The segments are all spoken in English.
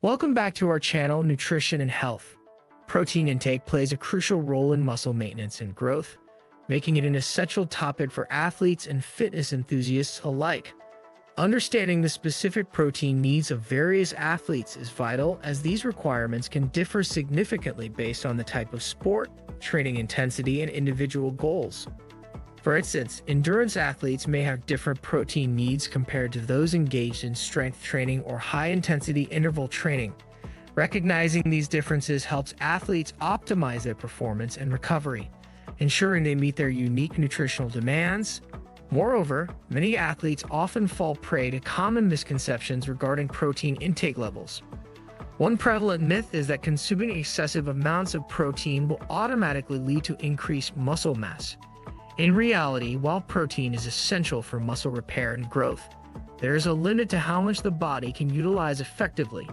Welcome back to our channel, Nutrition and Health. Protein intake plays a crucial role in muscle maintenance and growth, making it an essential topic for athletes and fitness enthusiasts alike. Understanding the specific protein needs of various athletes is vital, as these requirements can differ significantly based on the type of sport, training intensity, and individual goals. For instance, endurance athletes may have different protein needs compared to those engaged in strength training or high-intensity interval training. Recognizing these differences helps athletes optimize their performance and recovery, ensuring they meet their unique nutritional demands. Moreover, many athletes often fall prey to common misconceptions regarding protein intake levels. One prevalent myth is that consuming excessive amounts of protein will automatically lead to increased muscle mass. In reality, while protein is essential for muscle repair and growth, there is a limit to how much the body can utilize effectively.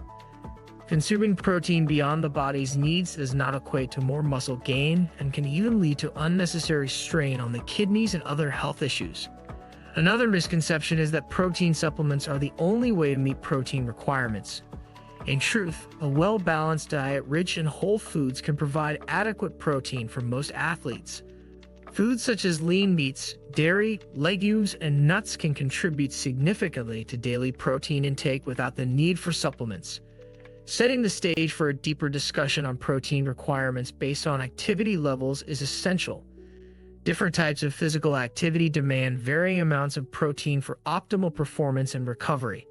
Consuming protein beyond the body's needs does not equate to more muscle gain and can even lead to unnecessary strain on the kidneys and other health issues. Another misconception is that protein supplements are the only way to meet protein requirements. In truth, a well-balanced diet rich in whole foods can provide adequate protein for most athletes. Foods such as lean meats, dairy, legumes, and nuts can contribute significantly to daily protein intake without the need for supplements. Setting the stage for a deeper discussion on protein requirements based on activity levels is essential. Different types of physical activity demand varying amounts of protein for optimal performance and recovery.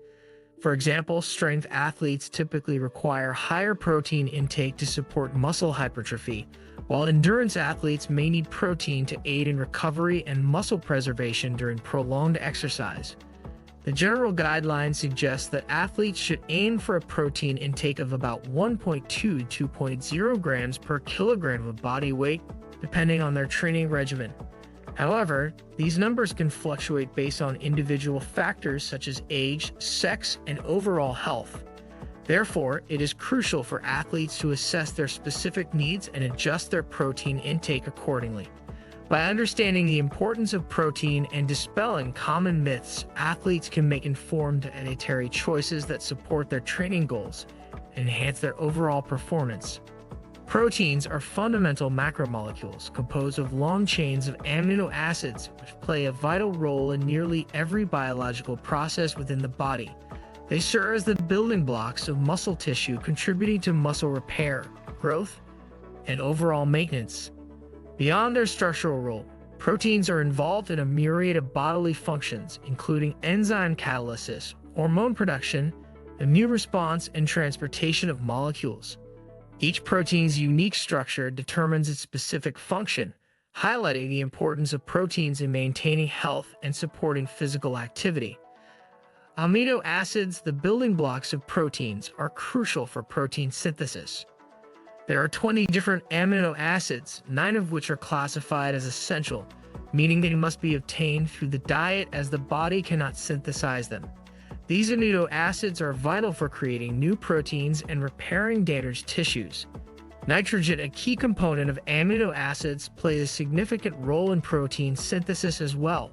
For example, strength athletes typically require higher protein intake to support muscle hypertrophy, while endurance athletes may need protein to aid in recovery and muscle preservation during prolonged exercise. The general guidelines suggest that athletes should aim for a protein intake of about 1.2 to 2.0 grams per kilogram of body weight, depending on their training regimen. However, these numbers can fluctuate based on individual factors such as age, sex, and overall health. Therefore, it is crucial for athletes to assess their specific needs and adjust their protein intake accordingly. By understanding the importance of protein and dispelling common myths, athletes can make informed dietary choices that support their training goals and enhance their overall performance. Proteins are fundamental macromolecules composed of long chains of amino acids, which play a vital role in nearly every biological process within the body. They serve as the building blocks of muscle tissue, contributing to muscle repair, growth, and overall maintenance. Beyond their structural role, proteins are involved in a myriad of bodily functions, including enzyme catalysis, hormone production, immune response, and transportation of molecules. Each protein's unique structure determines its specific function, highlighting the importance of proteins in maintaining health and supporting physical activity. Amino acids, the building blocks of proteins, are crucial for protein synthesis. There are 20 different amino acids, 9 of which are classified as essential, meaning they must be obtained through the diet as the body cannot synthesize them. These amino acids are vital for creating new proteins and repairing damaged tissues. Nitrogen, a key component of amino acids, plays a significant role in protein synthesis as well.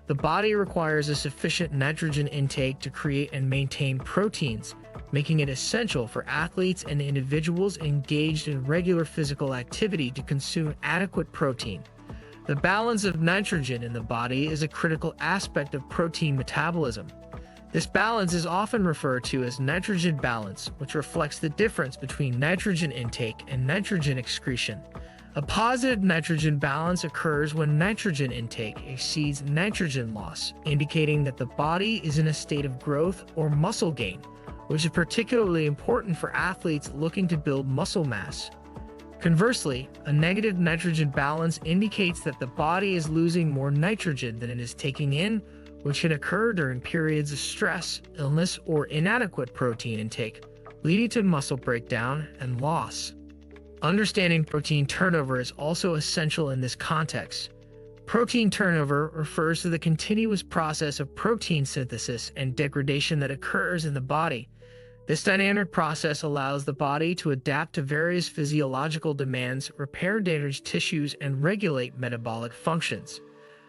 The body requires a sufficient nitrogen intake to create and maintain proteins, making it essential for athletes and individuals engaged in regular physical activity to consume adequate protein. The balance of nitrogen in the body is a critical aspect of protein metabolism. This balance is often referred to as nitrogen balance, which reflects the difference between nitrogen intake and nitrogen excretion. A positive nitrogen balance occurs when nitrogen intake exceeds nitrogen loss, indicating that the body is in a state of growth or muscle gain, which is particularly important for athletes looking to build muscle mass. Conversely, a negative nitrogen balance indicates that the body is losing more nitrogen than it is taking in, which can occur during periods of stress, illness, or inadequate protein intake, leading to muscle breakdown and loss. Understanding protein turnover is also essential in this context. Protein turnover refers to the continuous process of protein synthesis and degradation that occurs in the body. This dynamic process allows the body to adapt to various physiological demands, repair damaged tissues, and regulate metabolic functions.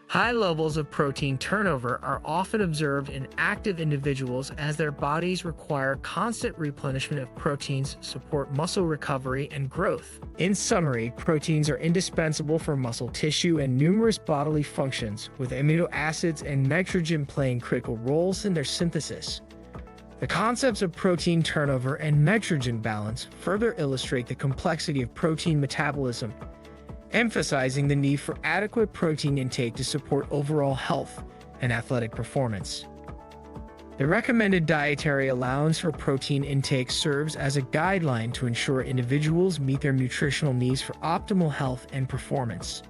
High levels of protein turnover are often observed in active individuals as their bodies require constant replenishment of proteins to support muscle recovery and growth. In summary, proteins are indispensable for muscle tissue and numerous bodily functions, with amino acids and nitrogen playing critical roles in their synthesis. The concepts of protein turnover and nitrogen balance further illustrate the complexity of protein metabolism, emphasizing the need for adequate protein intake to support overall health and athletic performance. The recommended dietary allowance for protein intake serves as a guideline to ensure individuals meet their nutritional needs for optimal health and performance.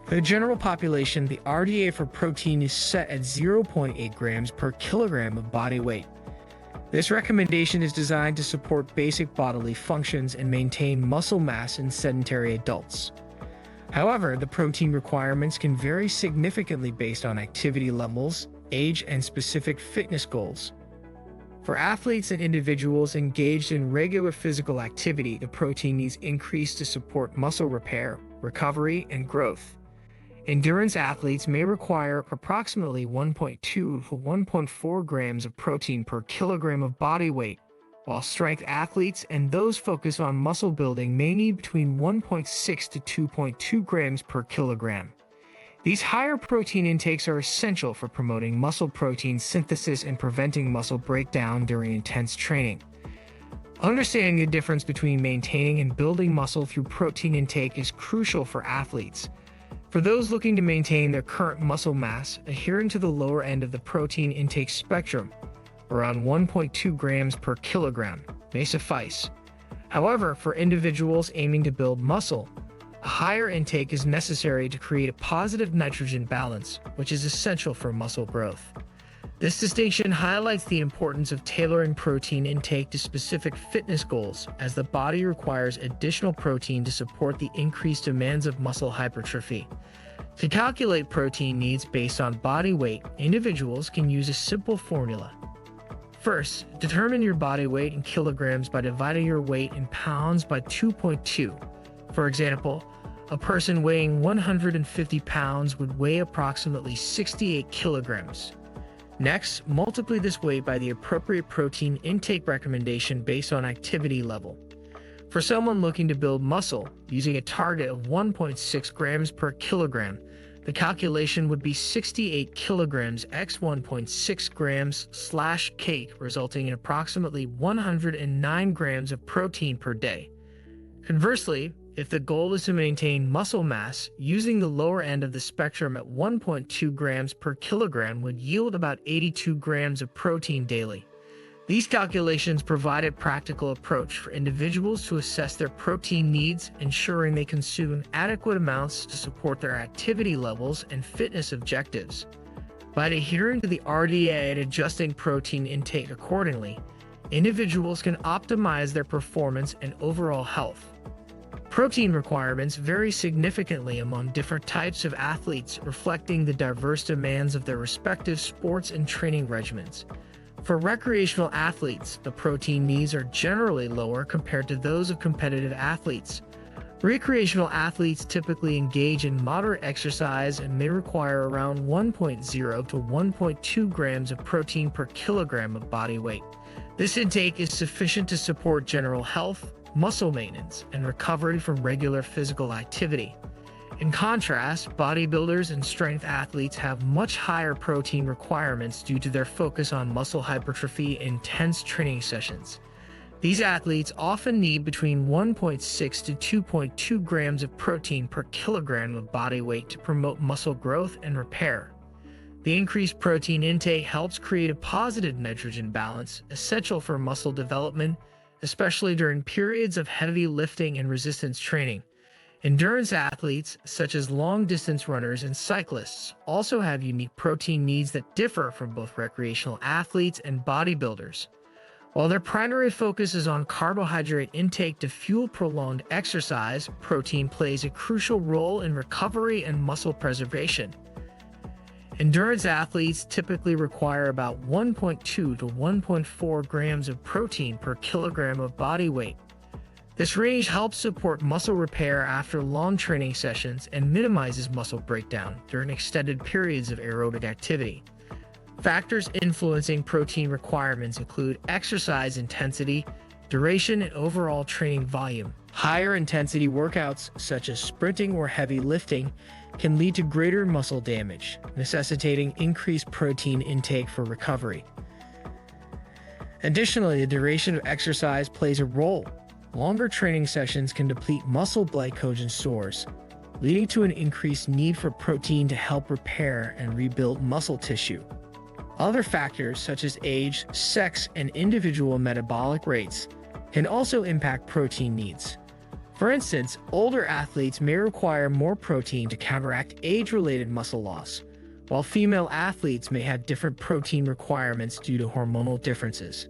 For the general population, the RDA for protein is set at 0.8 grams per kilogram of body weight. This recommendation is designed to support basic bodily functions and maintain muscle mass in sedentary adults. However, the protein requirements can vary significantly based on activity levels, age, and specific fitness goals. For athletes and individuals engaged in regular physical activity, the protein needs increase to support muscle repair, recovery, and growth. Endurance athletes may require approximately 1.2 to 1.4 grams of protein per kilogram of body weight, while strength athletes and those focused on muscle building may need between 1.6 to 2.2 grams per kilogram. These higher protein intakes are essential for promoting muscle protein synthesis and preventing muscle breakdown during intense training. Understanding the difference between maintaining and building muscle through protein intake is crucial for athletes. For those looking to maintain their current muscle mass, adhering to the lower end of the protein intake spectrum, around 1.2 grams per kilogram, may suffice. However, for individuals aiming to build muscle, a higher intake is necessary to create a positive nitrogen balance, which is essential for muscle growth. This distinction highlights the importance of tailoring protein intake to specific fitness goals, as the body requires additional protein to support the increased demands of muscle hypertrophy. To calculate protein needs based on body weight, individuals can use a simple formula. First, determine your body weight in kilograms by dividing your weight in pounds by 2.2. For example, a person weighing 150 pounds would weigh approximately 68 kilograms. Next, multiply this weight by the appropriate protein intake recommendation based on activity level. For someone looking to build muscle, using a target of 1.6 grams per kilogram, the calculation would be 68 kilograms x 1.6 grams/k, resulting in approximately 109 grams of protein per day. Conversely, if the goal is to maintain muscle mass, using the lower end of the spectrum at 1.2 grams per kilogram would yield about 82 grams of protein daily. These calculations provide a practical approach for individuals to assess their protein needs, ensuring they consume adequate amounts to support their activity levels and fitness objectives. By adhering to the RDA and adjusting protein intake accordingly, individuals can optimize their performance and overall health. Protein requirements vary significantly among different types of athletes, reflecting the diverse demands of their respective sports and training regimens. For recreational athletes, the protein needs are generally lower compared to those of competitive athletes. Recreational athletes typically engage in moderate exercise and may require around 1.0 to 1.2 grams of protein per kilogram of body weight. This intake is sufficient to support general health, muscle maintenance, and recovery from regular physical activity. In contrast, bodybuilders and strength athletes have much higher protein requirements due to their focus on muscle hypertrophy in intense training sessions. These athletes often need between 1.6 to 2.2 grams of protein per kilogram of body weight to promote muscle growth and repair. The increased protein intake helps create a positive nitrogen balance, essential for muscle development, especially during periods of heavy lifting and resistance training. Endurance athletes, such as long-distance runners and cyclists, also have unique protein needs that differ from both recreational athletes and bodybuilders. While their primary focus is on carbohydrate intake to fuel prolonged exercise, protein plays a crucial role in recovery and muscle preservation. Endurance athletes typically require about 1.2 to 1.4 grams of protein per kilogram of body weight. This range helps support muscle repair after long training sessions and minimizes muscle breakdown during extended periods of aerobic activity. Factors influencing protein requirements include exercise intensity, duration, and overall training volume. Higher intensity workouts, such as sprinting or heavy lifting, can lead to greater muscle damage, necessitating increased protein intake for recovery. Additionally, the duration of exercise plays a role. Longer training sessions can deplete muscle glycogen stores, leading to an increased need for protein to help repair and rebuild muscle tissue. Other factors such as age, sex, and individual metabolic rates can also impact protein needs. For instance, older athletes may require more protein to counteract age-related muscle loss, while female athletes may have different protein requirements due to hormonal differences.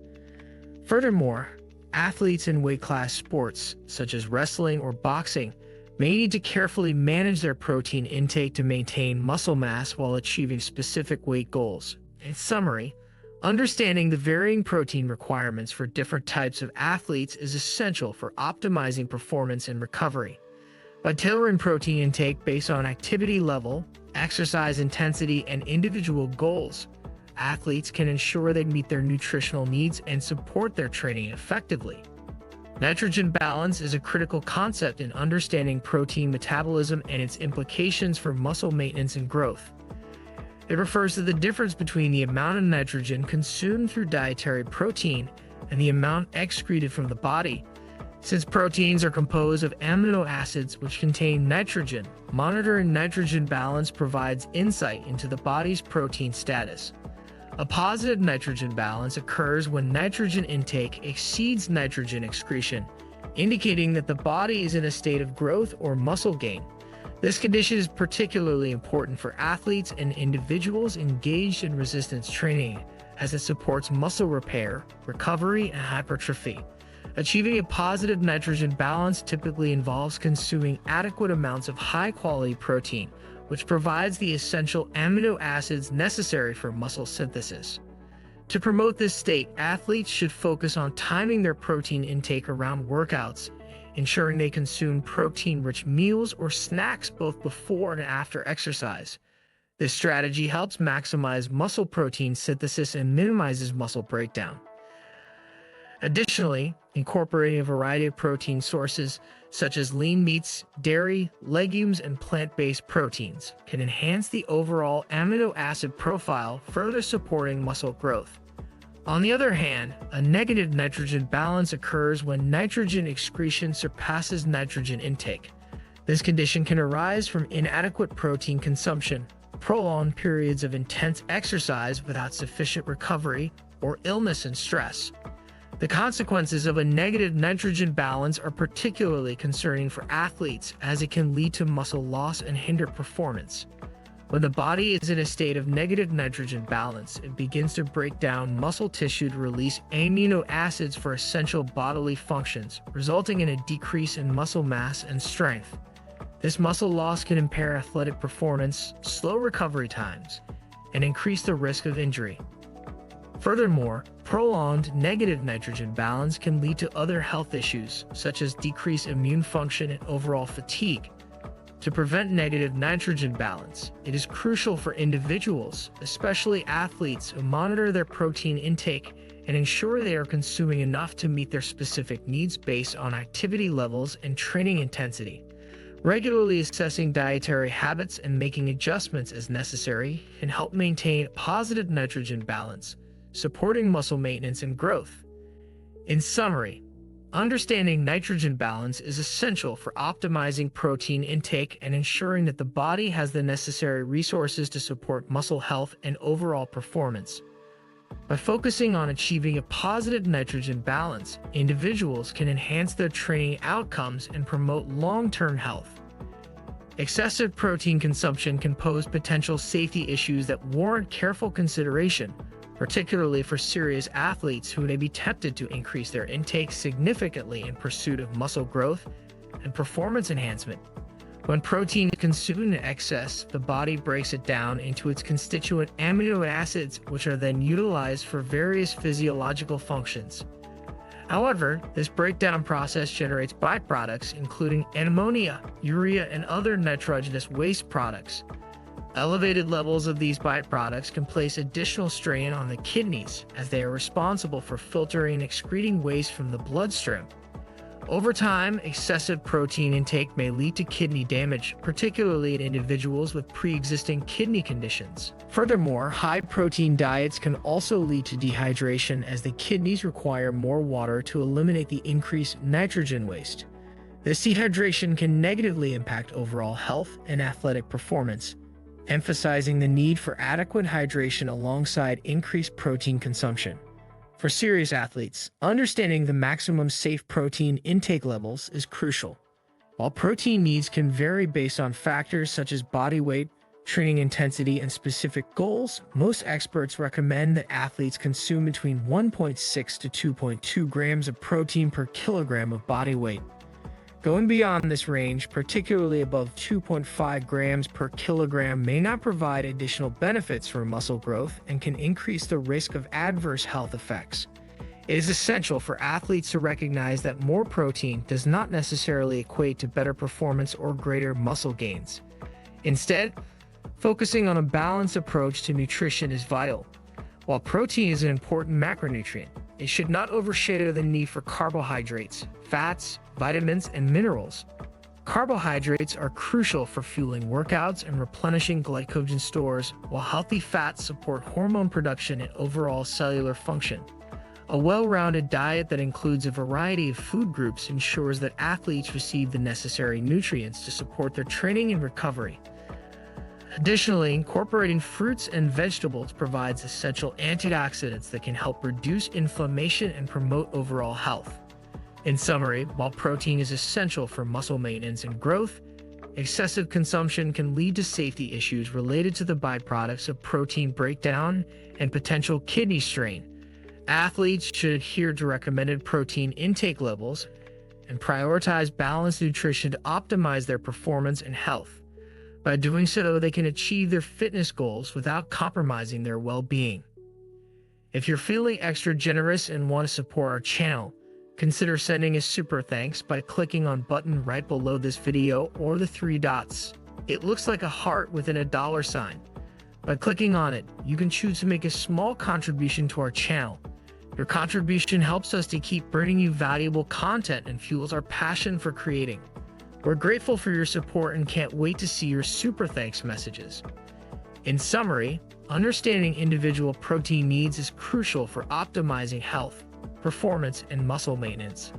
Furthermore, athletes in weight class sports, such as wrestling or boxing, may need to carefully manage their protein intake to maintain muscle mass while achieving specific weight goals. In summary, understanding the varying protein requirements for different types of athletes is essential for optimizing performance and recovery. By tailoring protein intake based on activity level, exercise intensity, and individual goals, athletes can ensure they meet their nutritional needs and support their training effectively. Nitrogen balance is a critical concept in understanding protein metabolism and its implications for muscle maintenance and growth. It refers to the difference between the amount of nitrogen consumed through dietary protein and the amount excreted from the body. Since proteins are composed of amino acids which contain nitrogen, monitoring nitrogen balance provides insight into the body's protein status. A positive nitrogen balance occurs when nitrogen intake exceeds nitrogen excretion, indicating that the body is in a state of growth or muscle gain. This condition is particularly important for athletes and individuals engaged in resistance training, as it supports muscle repair, recovery, and hypertrophy. Achieving a positive nitrogen balance typically involves consuming adequate amounts of high-quality protein, which provides the essential amino acids necessary for muscle synthesis. To promote this state, athletes should focus on timing their protein intake around workouts, ensuring they consume protein-rich meals or snacks both before and after exercise. This strategy helps maximize muscle protein synthesis and minimizes muscle breakdown. Additionally, incorporating a variety of protein sources, such as lean meats, dairy, legumes, and plant-based proteins, can enhance the overall amino acid profile, further supporting muscle growth. On the other hand, a negative nitrogen balance occurs when nitrogen excretion surpasses nitrogen intake. This condition can arise from inadequate protein consumption, prolonged periods of intense exercise without sufficient recovery, or illness and stress. The consequences of a negative nitrogen balance are particularly concerning for athletes, as it can lead to muscle loss and hinder performance. When the body is in a state of negative nitrogen balance, it begins to break down muscle tissue to release amino acids for essential bodily functions, resulting in a decrease in muscle mass and strength. This muscle loss can impair athletic performance, slow recovery times, and increase the risk of injury. Furthermore, prolonged negative nitrogen balance can lead to other health issues, such as decreased immune function and overall fatigue. To prevent negative nitrogen balance, it is crucial for individuals, especially athletes, who monitor their protein intake and ensure they are consuming enough to meet their specific needs based on activity levels and training intensity. Regularly assessing dietary habits and making adjustments as necessary can help maintain a positive nitrogen balance, supporting muscle maintenance and growth. In summary, understanding nitrogen balance is essential for optimizing protein intake and ensuring that the body has the necessary resources to support muscle health and overall performance. By focusing on achieving a positive nitrogen balance, individuals can enhance their training outcomes and promote long-term health. Excessive protein consumption can pose potential safety issues that warrant careful consideration, particularly for serious athletes who may be tempted to increase their intake significantly in pursuit of muscle growth and performance enhancement. When protein is consumed in excess, the body breaks it down into its constituent amino acids, which are then utilized for various physiological functions. However, this breakdown process generates byproducts including ammonia, urea, and other nitrogenous waste products. Elevated levels of these byproducts can place additional strain on the kidneys, as they are responsible for filtering and excreting waste from the bloodstream. Over time, excessive protein intake may lead to kidney damage, particularly in individuals with pre-existing kidney conditions. Furthermore, high-protein diets can also lead to dehydration, as the kidneys require more water to eliminate the increased nitrogen waste. This dehydration can negatively impact overall health and athletic performance, emphasizing the need for adequate hydration alongside increased protein consumption. For serious athletes, understanding the maximum safe protein intake levels is crucial. While protein needs can vary based on factors such as body weight, training intensity, and specific goals, most experts recommend that athletes consume between 1.6 to 2.2 grams of protein per kilogram of body weight. Going beyond this range, particularly above 2.5 grams per kilogram, may not provide additional benefits for muscle growth and can increase the risk of adverse health effects. It is essential for athletes to recognize that more protein does not necessarily equate to better performance or greater muscle gains. Instead, focusing on a balanced approach to nutrition is vital. While protein is an important macronutrient, it should not overshadow the need for carbohydrates, fats, vitamins, and minerals. Carbohydrates are crucial for fueling workouts and replenishing glycogen stores, while healthy fats support hormone production and overall cellular function. A well-rounded diet that includes a variety of food groups ensures that athletes receive the necessary nutrients to support their training and recovery. Additionally, incorporating fruits and vegetables provides essential antioxidants that can help reduce inflammation and promote overall health. In summary, while protein is essential for muscle maintenance and growth, excessive consumption can lead to safety issues related to the byproducts of protein breakdown and potential kidney strain. Athletes should adhere to recommended protein intake levels and prioritize balanced nutrition to optimize their performance and health. By doing so, they can achieve their fitness goals without compromising their well-being. If you're feeling extra generous and want to support our channel, consider sending a super thanks by clicking on button right below this video or the three dots. It looks like a heart within a dollar sign. By clicking on it, you can choose to make a small contribution to our channel. Your contribution helps us to keep bringing you valuable content and fuels our passion for creating. We're grateful for your support and can't wait to see your super thanks messages. In summary, understanding individual protein needs is crucial for optimizing health, performance, and muscle maintenance.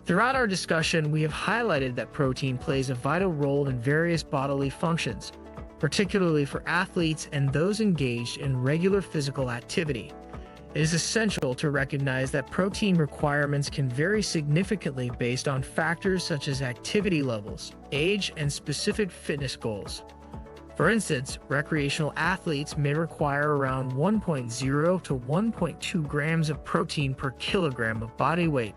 Throughout our discussion, we have highlighted that protein plays a vital role in various bodily functions, particularly for athletes and those engaged in regular physical activity. It is essential to recognize that protein requirements can vary significantly based on factors such as activity levels, age, and specific fitness goals. For instance, recreational athletes may require around 1.0 to 1.2 grams of protein per kilogram of body weight,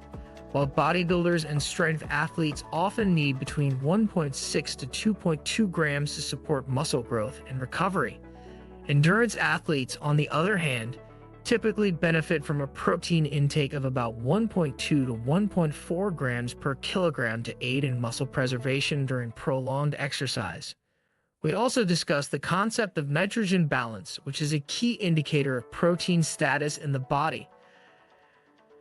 while bodybuilders and strength athletes often need between 1.6 to 2.2 grams to support muscle growth and recovery. Endurance athletes, on the other hand, typically benefit from a protein intake of about 1.2 to 1.4 grams per kilogram to aid in muscle preservation during prolonged exercise. We also discussed the concept of nitrogen balance, which is a key indicator of protein status in the body.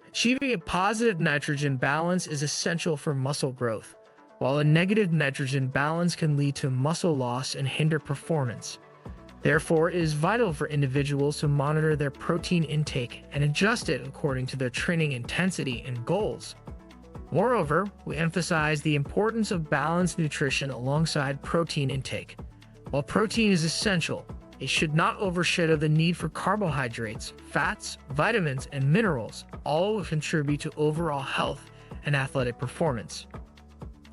Achieving a positive nitrogen balance is essential for muscle growth, while a negative nitrogen balance can lead to muscle loss and hinder performance. Therefore, it is vital for individuals to monitor their protein intake and adjust it according to their training intensity and goals. Moreover, we emphasize the importance of balanced nutrition alongside protein intake. While protein is essential, it should not overshadow the need for carbohydrates, fats, vitamins, and minerals, all will contribute to overall health and athletic performance.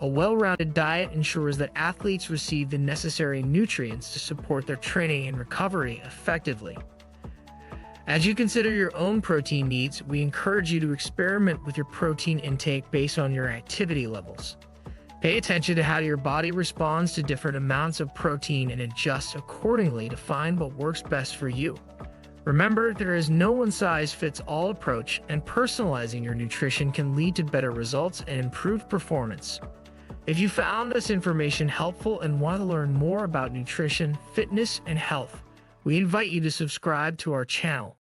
A well-rounded diet ensures that athletes receive the necessary nutrients to support their training and recovery effectively. As you consider your own protein needs, we encourage you to experiment with your protein intake based on your activity levels. Pay attention to how your body responds to different amounts of protein and adjust accordingly to find what works best for you. Remember, there is no one-size-fits-all approach, and personalizing your nutrition can lead to better results and improved performance. If you found this information helpful and want to learn more about nutrition, fitness, and health, we invite you to subscribe to our channel.